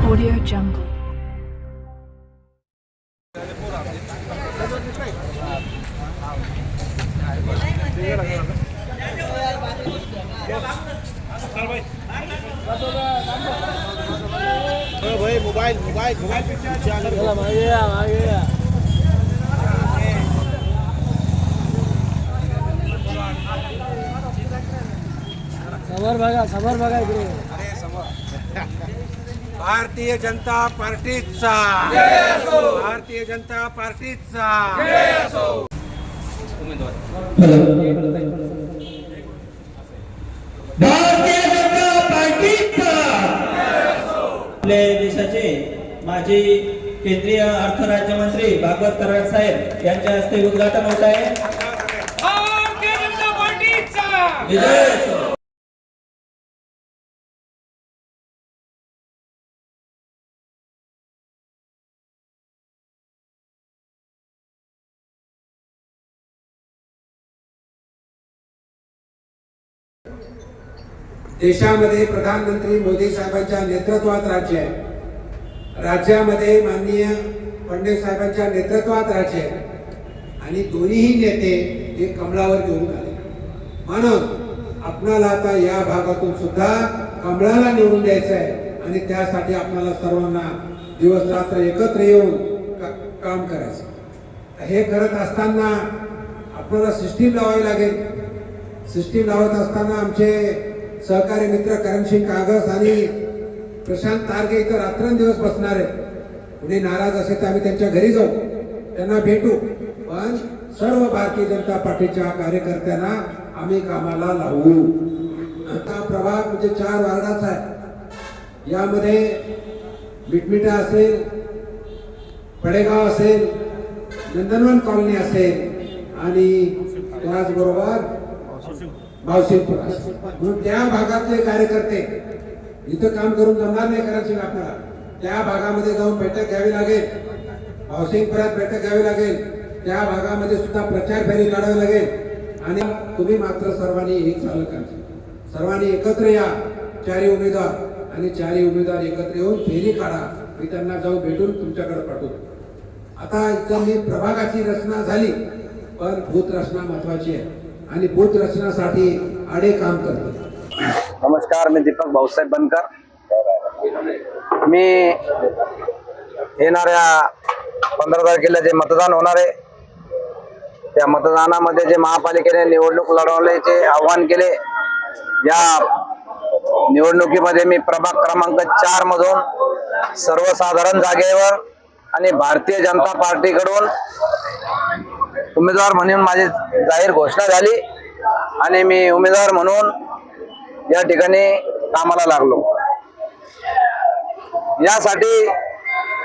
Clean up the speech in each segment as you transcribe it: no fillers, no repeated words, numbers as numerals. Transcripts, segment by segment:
Audio Jungle. भाई mobile समोर बघा इकडे. भारतीय जनता पार्टीचा भारतीय जनता पार्टीचा आपल्या देशाचे माजी केंद्रीय अर्थ राज्यमंत्री भागवत कराड साहेब यांच्या हस्ते उद्घाटन होत आहे. भारतीय जनता पार्टीचा विजय असो. देशामध्ये प्रधानमंत्री मोदी साहेबांच्या नेतृत्वात राज्य आहे. राज्यामध्ये माननीय फडणवीस साहेबांच्या नेतृत्वात राज्य आहे आणि दोन्हीही नेते हे कमळावर निवडून आले. म्हणून आपणाला आता या भागातून सुद्धा कमळाला निवडून द्यायचं आहे आणि त्यासाठी आपल्याला सर्वांना दिवस रात्र एकत्र येऊन काम करायचं. हे करत असताना आपल्याला सिस्टीम लावावी लागेल. सिस्टीम लावत असताना आमचे सहकारी मित्र करणसिंग कागस आणि प्रशांत तारगे इथं रात्रंदिवस बसणार आहेत. कुणी नाराज असेल तर आम्ही त्यांच्या घरी जाऊ, त्यांना भेटू, पण सर्व भारतीय जनता पार्टीच्या कार्यकर्त्यांना आम्ही कामाला लावू. हा प्रभाग म्हणजे 4 वार्डाचा आहे. यामध्ये मिटमिटा असेल, पडेगाव असेल, नंदनवन कॉलनी असेल आणि त्याचबरोबर भावशिंगपूर. म्हणून त्या भागातले कार्यकर्ते इथं काम करून जमणार नाही. करायचे आपल्याला त्या भागामध्ये जाऊन बैठक घ्यावी लागेल, भावशिंगपुरात बैठक घ्यावी लागेल, त्या भागामध्ये सुद्धा प्रचार फेरी काढावी लागेल आणि तुम्ही मात्र सर्वांनी एक झालं करायचं. सर्वांनी एकत्र या, 4 उमेदवार आणि 4 उमेदवार एकत्र येऊन फेरी काढा. मी त्यांना जाऊन भेटून तुमच्याकडे पाठवतो. आता इथं मी प्रभागाची रचना झाली, पण बूथ रचना महत्वाची आहे आणि बूथ रचनासाठी आडे काम करतो. नमस्कार, मी दीपक भाऊसाहेब बनकर. मी येणाऱ्या 15 तारखेला जे मतदान होणार आहे त्या मतदानामध्ये जे महापालिकेने निवडणूक लढवण्याचे आवाहन केले, या निवडणुकीमध्ये मी प्रभाग क्रमांक 4 मधून सर्वसाधारण जागेवर आणि भारतीय जनता पार्टीकडून उमेदवार म्हणून माझी जाहीर घोषणा झाली आणि मी उमेदवार म्हणून या ठिकाणी कामाला लागलो. यासाठी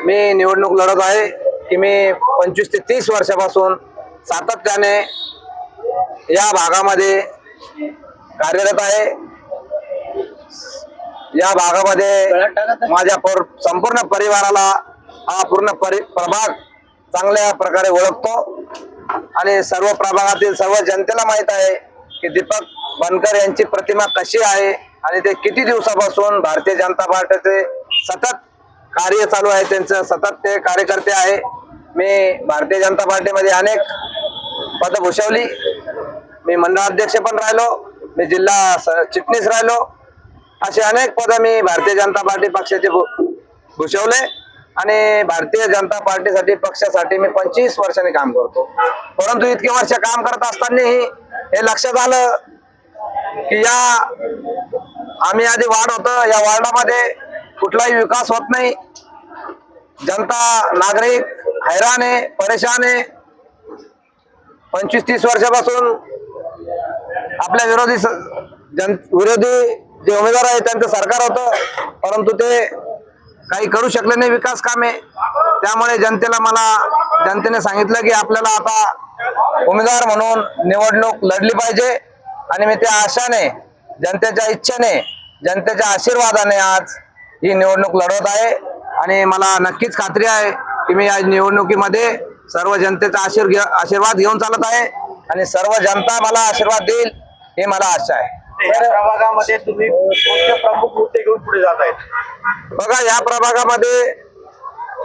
मी निवडणूक लढत आहे की मी 25 ते 30 वर्षापासून सातत्याने या भागामध्ये कार्यरत आहे. या भागामध्ये माझ्या संपूर्ण परिवाराला हा पूर्ण प्रभाग चांगल्या प्रकारे ओळखतो आणि सर्व प्रभागातील सर्व जनतेला माहित आहे की दीपक बनकर यांची प्रतिमा कशी आहे आणि ते किती दिवसापासून भारतीय जनता पार्टीचे सतत कार्य चालू आहे. त्यांचं सतत ते कार्यकर्ते आहे. मी भारतीय जनता पार्टीमध्ये अनेक पद भूषवली. मी मंडळाध्यक्ष पण राहिलो, मी जिल्हा चिटणीस राहिलो. असे अनेक पद मी भारतीय जनता पार्टी पक्षाचे भूषवले आणि भारतीय जनता पार्टीसाठी पक्षासाठी मी 25 वर्षांनी काम करतो. परंतु इतके वर्ष काम करत असतानाही हे लक्षात आलं की आम्ही आधी वार्ड होतं, या वार्डामध्ये कुठलाही विकास होत नाही. जनता नागरिक हैराण आहे, परेशान आहे. 25-30 वर्षापासून आपल्या विरोधी जे उमेदवार आहेत त्यांचं सरकार होतं, परंतु ते काही करू शकले नाही विकास कामे. त्यामुळे जनतेने सांगितलं की आपल्याला आता उमेदवार म्हणून निवडणूक लढली पाहिजे आणि मी त्या आशाने, जनतेच्या इच्छेने, जनतेच्या आशीर्वादाने आज ही निवडणूक लढवत आहे आणि मला नक्कीच खात्री आहे की मी या निवडणुकीमध्ये सर्व जनतेचा आशीर्वाद घेऊन चालत आहे आणि सर्व जनता मला आशीर्वाद देईल ही मला आशा आहे. या प्रभागामध्ये तुम्ही कोणते प्रमुख मुद्दे घेऊन पुढे जात आहेत? बघा, या प्रभागामध्ये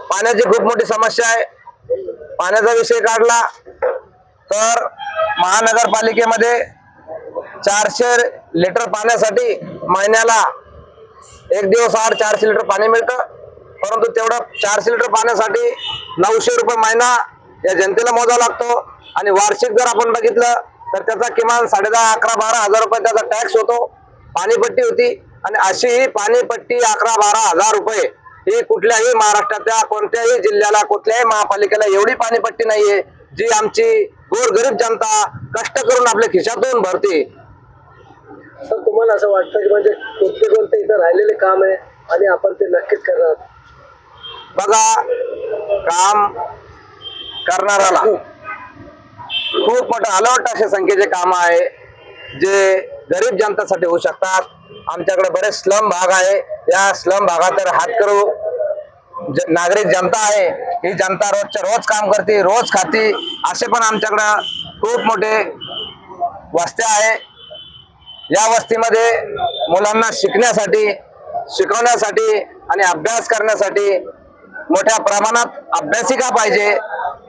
पाण्याची खूप मोठी समस्या आहे. पाण्याचा विषय काढला तर महानगरपालिकेमध्ये 400 लिटर पाण्यासाठी महिन्याला एक दिवस आड 400 लिटर पाणी मिळतं. परंतु तेवढं 400 लिटर पाण्यासाठी 900 रुपये महिना या जनतेला मोजावा लागतो. आणि वार्षिक जर आपण बघितलं तर त्याचा किमान 10,500, 11,000, 12,000 रुपये त्याचा टॅक्स होतो. पाणीपट्टी होती. आणि अशी ही पाणीपट्टी 11,000-12,000 रुपये ही कुठल्याही महाराष्ट्राच्या कोणत्याही जिल्ह्याला, कुठल्याही महापालिकेला एवढी पाणीपट्टी नाहीये जी आमची गोरगरीब जनता कष्ट करून आपल्या खिशातून भरते. सर, तुम्हाला असं वाटतं की म्हणजे कोणते इथं राहिलेले काम आहे आणि आपण ते नक्कीच करणार? बघा, काम करणाऱ्याला खूप मोठं अलवट असे संख्येचे काम आहे जे गरीब जनतेसाठी होऊ शकतात. आमच्याकडे बरेच स्लम भाग आहे. या स्लम भागात हातकरू नागरिक जनता आहे. ही जनता रोजच्या रोज काम करते, रोज खाते. असे पण आमच्याकडं खूप मोठे वस्त्या आहे. या वस्तीमध्ये मुलांना शिकवण्यासाठी आणि अभ्यास करण्यासाठी मोठ्या प्रमाणात अभ्यासिका पाहिजे,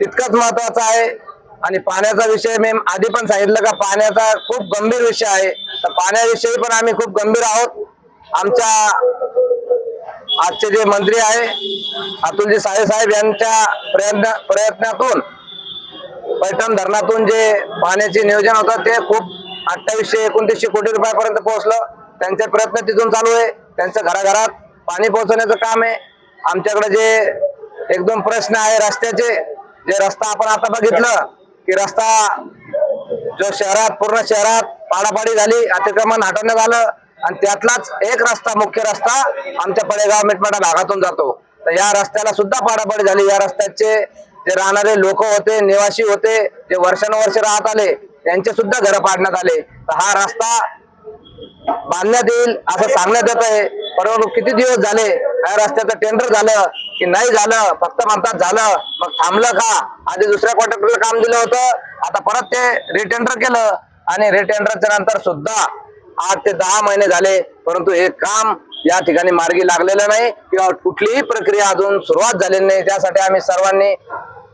तितकंच महत्वाचं आहे. आणि पाण्याचा विषय मी आधी पण सांगितलं का पाण्याचा खूप गंभीर विषय आहे. तर पाण्याविषयी पण आम्ही खूप गंभीर आहोत. आमच्या आजचे जे मंत्री आहे अतुलजी साहेब यांच्या प्रयत्नातून पैठण धरणातून जे पाण्याचे नियोजन होतं ते खूप 2800-2900 कोटी रुपयापर्यंत पोहोचलं. त्यांचे प्रयत्न तिथून चालू आहे. त्यांच्या घराघरात पाणी पोहोचवण्याचं काम आहे. आमच्याकडे जे 1-2 प्रश्न आहे रस्त्याचे, जे रस्ता आपण आता बघितलं की रस्ता जो पूर्ण शहरात पाडापाडी झाली, अतिक्रमण हटवण्यात आलं. आणि त्यातलाच एक रस्ता, मुख्य रस्ता आमच्या पडेगाव मिटमाटा भागातून जातो. तर या रस्त्याला सुद्धा पाडापाडी झाली. या रस्त्याचे जे राहणारे लोक होते, निवासी होते, जे वर्षानुवर्ष राहत आले, त्यांचे सुद्धा घर पाडण्यात आले. तर हा रस्ता बांधण्यात येईल असं सांगण्यात येत आहे. परंतु किती दिवस झाले या रस्त्याचं टेंडर झालं की नाही झालं, फक्त म्हणतात झालं, मग थांबलं का? आधी दुसऱ्या कॉन्ट्रॅक्टरला काम दिलं होतं, आता परत ते रिटेंडर केलं. आणि रिटेंडरच्या नंतर सुद्धा 8 ते 10 महिने झाले, परंतु हे काम या ठिकाणी मार्गी लागलेलं नाही किंवा कुठलीही प्रक्रिया अजून सुरुवात झालेली नाही. त्यासाठी आम्ही सर्वांनी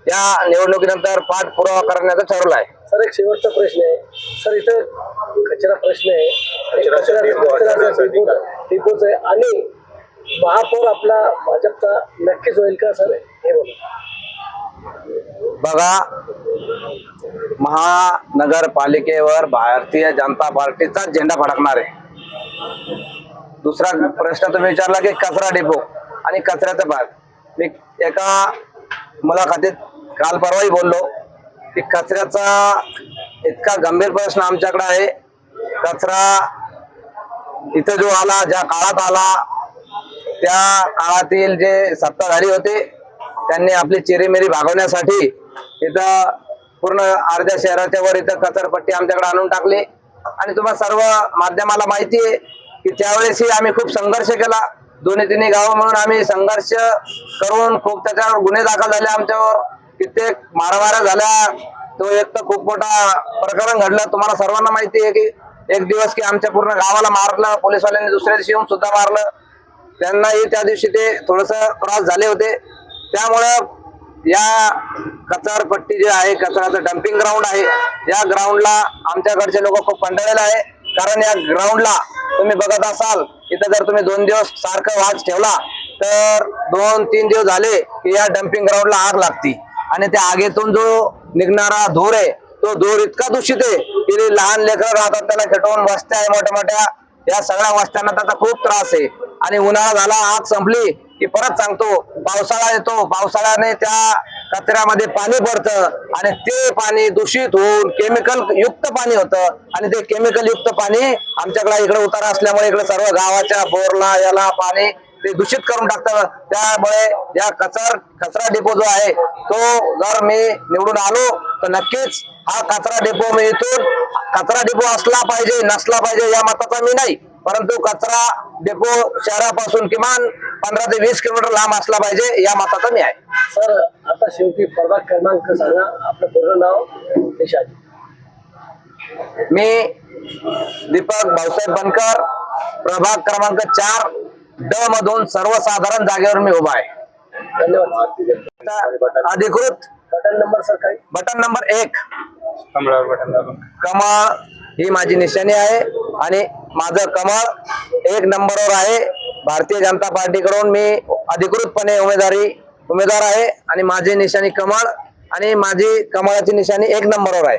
या निवडणुकीनंतर पाठपुरावा करण्याचं ठरवलं आहे. सर, एक शेवटचा प्रश्न आहे. सर, इथं कचरा प्रश्न आहे, डिपोच आहे आणि महापौर आपला भाजपचा नक्कीच होईल का सर? हे बघा, महानगरपालिकेवर भारतीय जनता पार्टीचा झेंडा फडकणार आहे. दुसरा प्रश्न तुम्ही विचारला की कचरा डिपो आणि कचऱ्याचा भाग. मी एका मुलाखतीत काल परवाही बोललो की कचऱ्याचा इतका गंभीर प्रश्न आमच्याकडे आहे. कचरा इथं जो आला, ज्या काळात आला, त्या काळातील जे सत्ताधारी होते त्यांनी आपली चिरीमिरी भागवण्यासाठी इथं पूर्ण अर्ध्या शहराच्या वर इथं कचरपट्टी आमच्याकडे आणून टाकली. आणि तुम्हाला सर्व माध्यमाला माहिती आहे की त्यावेळेसही आम्ही खूप संघर्ष केला. 2-3 गावं म्हणून आम्ही संघर्ष करून खूप त्याच्यावर गुन्हे दाखल झाले, आमच्यावर कित्येक मारामाऱ्या झाल्या. तो एक तर खूप मोठा प्रकरण घडलं. तुम्हाला सर्वांना माहिती आहे की एक दिवस की आमच्या पूर्ण गावाला मारलं, पोलिसवाल्यांनी दुसऱ्या दिवशी येऊन सुद्धा मारलं. त्यांनाही त्या दिवशी ते थोडस त्रास झाले होते. त्यामुळं या कचरपट्टी जे आहे, कचऱ्याचं डम्पिंग ग्राउंड आहे, या ग्राउंडला आमच्याकडचे लोक खूप कंटाळलेले आहे. कारण या ग्राउंडला तुम्ही बघत असाल, इथं जर तुम्ही 2 दिवस सारखं वाच ठेवला तर 2-3 दिवस झाले की या डम्पिंग ग्राउंडला आग लागती. आणि त्या आगीतून जो निघणारा धूर आहे तो धूर इतका दूषित आहे की लहान लेकरं राहतात, त्याला खेटवून वस्त्या आहे मोठ्या मोठ्या, या सगळ्या वस्त्यांना त्याचा खूप त्रास आहे. आणि उन्हाळा झाला, आग संपली की परत सांगतो पावसाळा येतो, पावसाळ्याने त्या कचऱ्यामध्ये पाणी पडतं आणि ते पाणी दूषित होऊन केमिकल युक्त पाणी होतं. आणि ते केमिकल युक्त पाणी आमच्याकडे इकडे उतारा असल्यामुळे इकडे सर्व गावाच्या बोरला याला पाणी ते दूषित करून टाकतं. त्यामुळे या कचरा डिपो जो आहे तो जर मी निवडून आलो तर नक्कीच हा कचरा डिपो मी इथून, कचरा डिपो असला पाहिजे नसला पाहिजे या मताचा मी नाही, परंतु कचरा डिपो शहरापासून किमान 15 ते 20 किलोमीटर लांब असला पाहिजे या मताचा मी आहे. सर, आता शेवटी प्रभाग क्रमांक सांगा, आपलं पूर्ण नाव, देशात. मी दीपक भाऊसाहेब बनकर, प्रभाग क्रमांक 4 ड मधून सर्वसाधारण जागेवर मी उभा आहे. धन्यवाद. अधिकृत बटन नंबर सर काही बटन नंबर 1 कमळ ही माझी निशाणी आहे आणि माझं कमळ 1 नंबरवर आहे. भारतीय जनता पार्टीकडून मी अधिकृतपणे उमेदवार आहे आणि माझी निशाणी कमळ आणि माझी कमळाची निशाणी 1 नंबरवर आहे.